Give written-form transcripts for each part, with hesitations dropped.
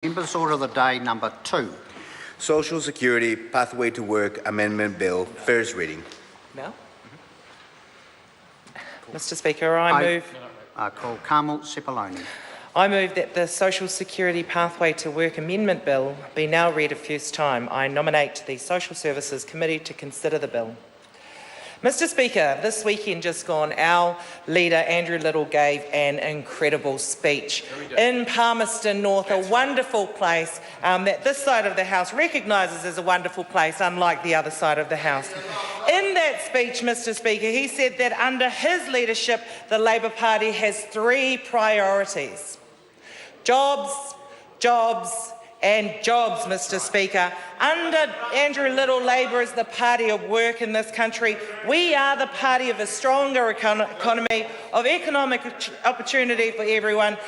Members, order of the day number 2. Social Security Pathway to Work Amendment Bill, first reading. Mel? Mr Speaker, I Call Carmel Cipollone. move that the Social Security Pathway to Work Amendment Bill be now read a first time. I nominate the Social Services Committee to consider the bill. Mr Speaker, this weekend just gone, our leader Andrew Little gave an incredible speech in Palmerston North, a wonderful place that this side of the House recognises as a wonderful place, unlike the other side of the House. In that speech, Mr Speaker, he said that under his leadership, the Labor Party has 3 priorities: jobs, jobs and jobs, Mr Speaker. Under Andrew Little, Labor is the party of work in this country. We are the party of a stronger economy, of economic opportunity for everyone,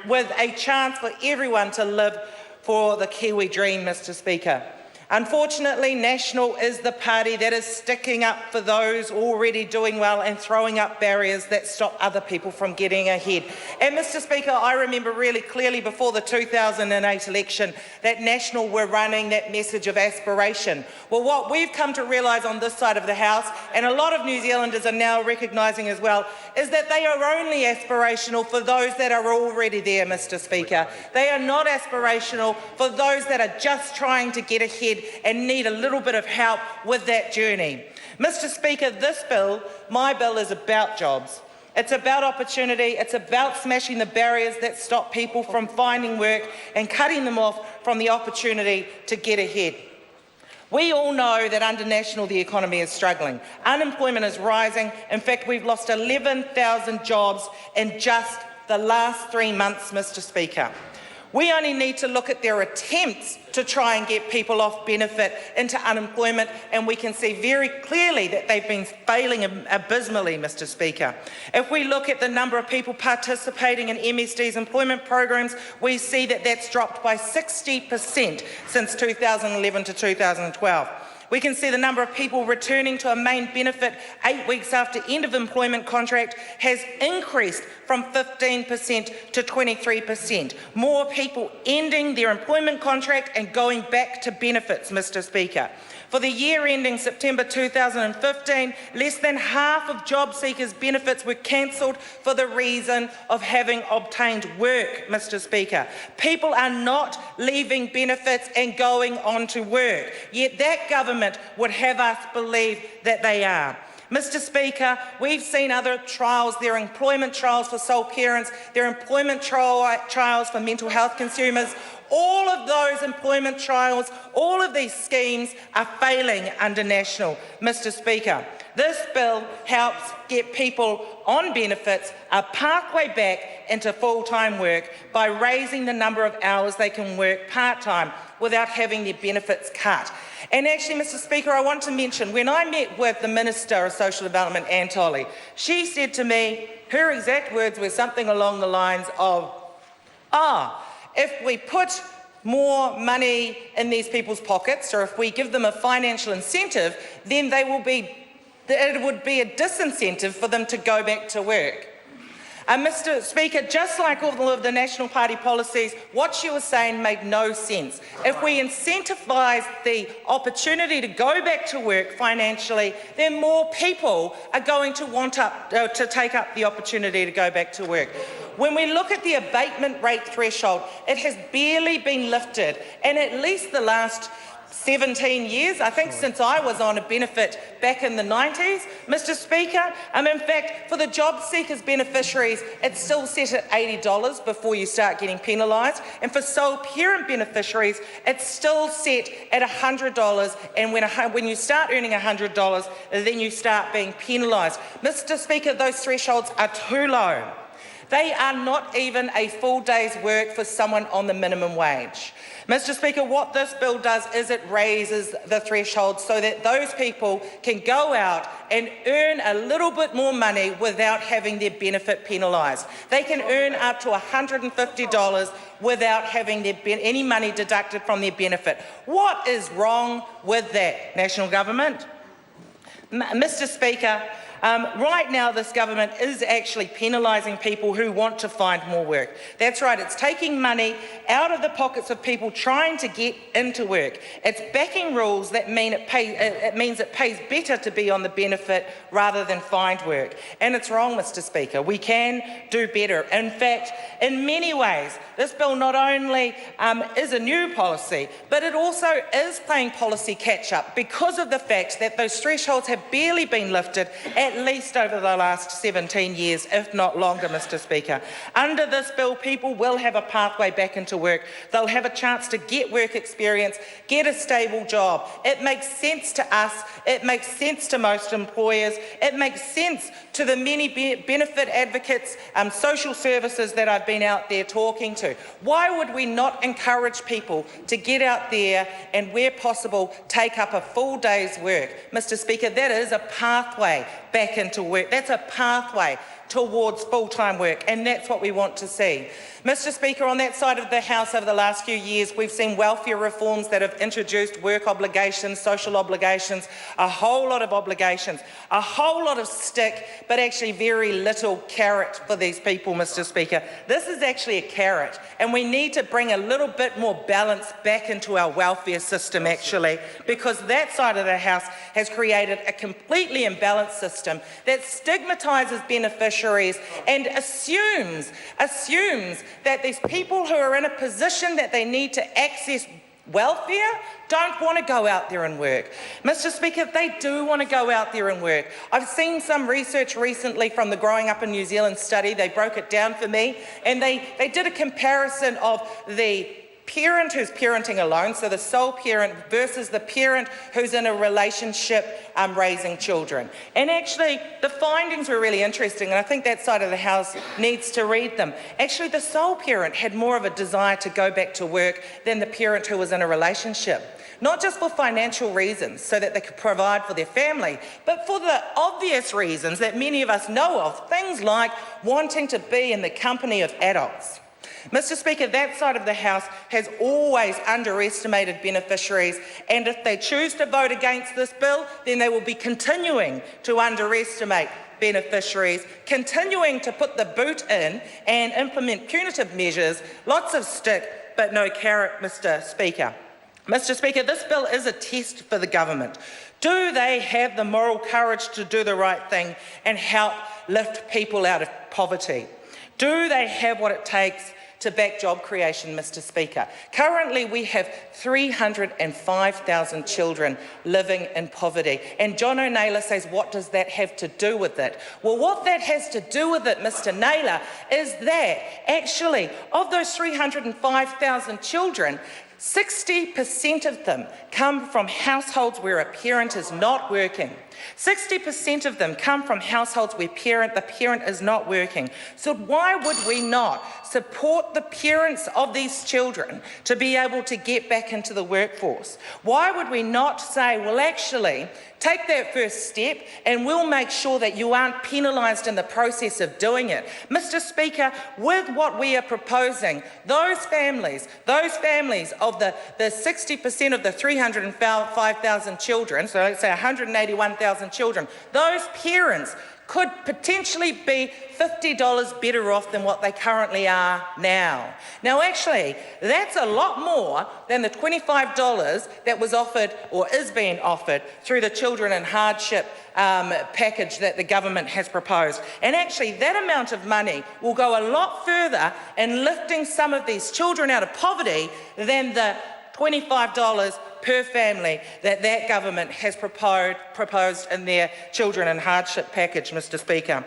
with a chance for everyone to live for the Kiwi dream, Mr Speaker. Unfortunately, National is the party that is sticking up for those already doing well and throwing up barriers that stop other people from getting ahead. And Mr Speaker, I remember really clearly before the 2008 election that National were running that message of aspiration. Well, what we've come to realise on this side of the House, and a lot of New Zealanders are now recognising as well, is that they are only aspirational for those that are already there, Mr Speaker. They are not aspirational for those that are just trying to get ahead and need a little bit of help with that journey. Mr Speaker, this bill, my bill, is about jobs. It's about opportunity. It's about smashing the barriers that stop people from finding work and cutting them off from the opportunity to get ahead. We all know that under National the economy is struggling. Unemployment is rising. In fact, we've lost 11,000 jobs in just the last 3 months, Mr Speaker. We only need to look at their attempts to try and get people off benefit into unemployment, and we can see very clearly that they've been failing abysmally, Mr Speaker. If we look at the number of people participating in MSD's employment programs, we see that that's dropped by 60% since 2011 to 2012. We can see the number of people returning to a main benefit 8 weeks after end of employment contract has increased from 15% to 23%. More people ending their employment contract and going back to benefits, Mr Speaker. For the year ending September 2015, less than half of job seekers' benefits were cancelled for the reason of having obtained work, Mr Speaker. People are not leaving benefits and going on to work, yet that government would have us believe that they are. Mr Speaker, we've seen other trials, their employment trials for sole parents, their employment trials for mental health consumers. All of those employment trials, all of these schemes are failing under National, Mr Speaker. This bill helps get people on benefits a pathway back into full-time work by raising the number of hours they can work part-time without having their benefits cut. And actually, Mr Speaker, I want to mention, when I met with the Minister of Social Development, Anne Tolley, she said to me, her exact words were something along the lines of, if we put more money in these people's pockets, or if we give them a financial incentive, then it would be a disincentive for them to go back to work. Mr Speaker, just like all of the National Party policies, what she was saying made no sense. If we incentivise the opportunity to go back to work financially, then more people are going to want to take up the opportunity to go back to work. When we look at the abatement rate threshold, it has barely been lifted, and at least the last 17 years, I think since I was on a benefit back in the 90s, Mr Speaker. In fact, for the job seekers beneficiaries, it's still set at $80 before you start getting penalised, and for sole parent beneficiaries, it's still set at $100, and when you start earning $100, then you start being penalised. Mr Speaker, those thresholds are too low. They are not even a full day's work for someone on the minimum wage. Mr Speaker, what this bill does is it raises the threshold so that those people can go out and earn a little bit more money without having their benefit penalised. They can earn up to $150 without having any money deducted from their benefit. What is wrong with that, National Government? Mr Speaker, Right now, this government is actually penalising people who want to find more work. That's right, it's taking money out of the pockets of people trying to get into work. It's backing rules that mean it means it pays better to be on the benefit rather than find work. And it's wrong, Mr. Speaker. We can do better. In fact, in many ways, this bill not only is a new policy, but it also is playing policy catch-up because of the fact that those thresholds have barely been lifted at least over the last 17 years, if not longer, Mr. Speaker. Under this bill, people will have a pathway back into work. They'll have a chance to get work experience, get a stable job. It makes sense to us. It makes sense to most employers. It makes sense to the many benefit advocates, social services that I've been out there talking to. Why would we not encourage people to get out there and, where possible, take up a full day's work? Mr. Speaker, that is a pathway back into work. That's a pathway towards full-time work, and that's what we want to see. Mr. Speaker, on that side of the House over the last few years, we've seen welfare reforms that have introduced work obligations, social obligations, a whole lot of obligations, a whole lot of stick, but actually very little carrot for these people, Mr. Speaker. This is actually a carrot, and we need to bring a little bit more balance back into our welfare system, actually, because that side of the House has created a completely imbalanced system that stigmatises beneficiaries and assumes that these people who are in a position that they need to access welfare don't want to go out there and work. Mr. Speaker, they do want to go out there and work. I've seen some research recently from the Growing Up in New Zealand study. They broke it down for me, and they did a comparison of the parent who's parenting alone, so the sole parent, versus the parent who's in a relationship raising children. And actually, the findings were really interesting, and I think that side of the House needs to read them. Actually, the sole parent had more of a desire to go back to work than the parent who was in a relationship. Not just for financial reasons, so that they could provide for their family, but for the obvious reasons that many of us know of, things like wanting to be in the company of adults. Mr. Speaker, that side of the House has always underestimated beneficiaries, and if they choose to vote against this bill, then they will be continuing to underestimate beneficiaries, continuing to put the boot in and implement punitive measures, lots of stick but no carrot, Mr. Speaker. Mr. Speaker, this bill is a test for the government. Do they have the moral courage to do the right thing and help lift people out of poverty? Do they have what it takes to back job creation, Mr. Speaker? Currently, we have 305,000 children living in poverty. And John O'Naylor says, what does that have to do with it? Well, what that has to do with it, Mr. Naylor, is that actually, of those 305,000 children, 60% of them come from households where a parent is not working. 60% of them come from households where the parent is not working. So why would we not support the parents of these children to be able to get back into the workforce? Why would we not say, well, actually, take that first step and we'll make sure that you aren't penalised in the process of doing it? Mr. Speaker, with what we are proposing, those families of the 60% of the 305,000 children, so let's say 181,000 children, those parents could potentially be $50 better off than what they currently are now. Now, actually, that's a lot more than the $25 that was offered or is being offered through the Children in Hardship package that the government has proposed. And actually, that amount of money will go a lot further in lifting some of these children out of poverty than the $25 per family that government has proposed in their Children in Hardship package, Mr. Speaker.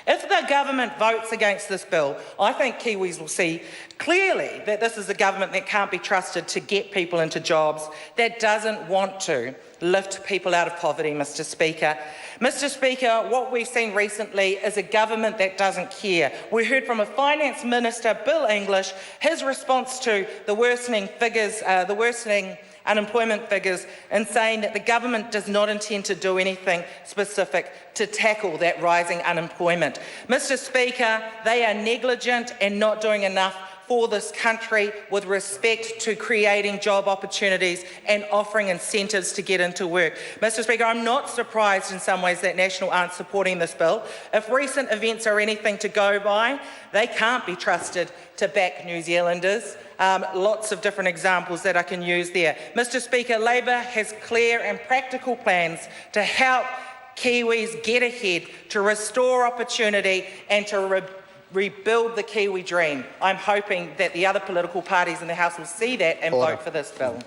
If the government votes against this bill, I think Kiwis will see clearly that this is a government that can't be trusted to get people into jobs, that doesn't want to lift people out of poverty, Mr. Speaker. Mr. Speaker, what we've seen recently is a government that doesn't care. We heard from a Finance Minister, Bill English, his response to the worsening figures, the worsening unemployment figures, and saying that the government does not intend to do anything specific to tackle that rising unemployment. Mr. Speaker, they are negligent and not doing enough for this country with respect to creating job opportunities and offering incentives to get into work. Mr. Speaker, I'm not surprised in some ways that National aren't supporting this bill. If recent events are anything to go by, they can't be trusted to back New Zealanders. Lots of different examples that I can use there. Mr. Speaker, Labor has clear and practical plans to help Kiwis get ahead, to restore opportunity and to rebuild the Kiwi dream. I'm hoping that the other political parties in the House will see that and vote for this bill.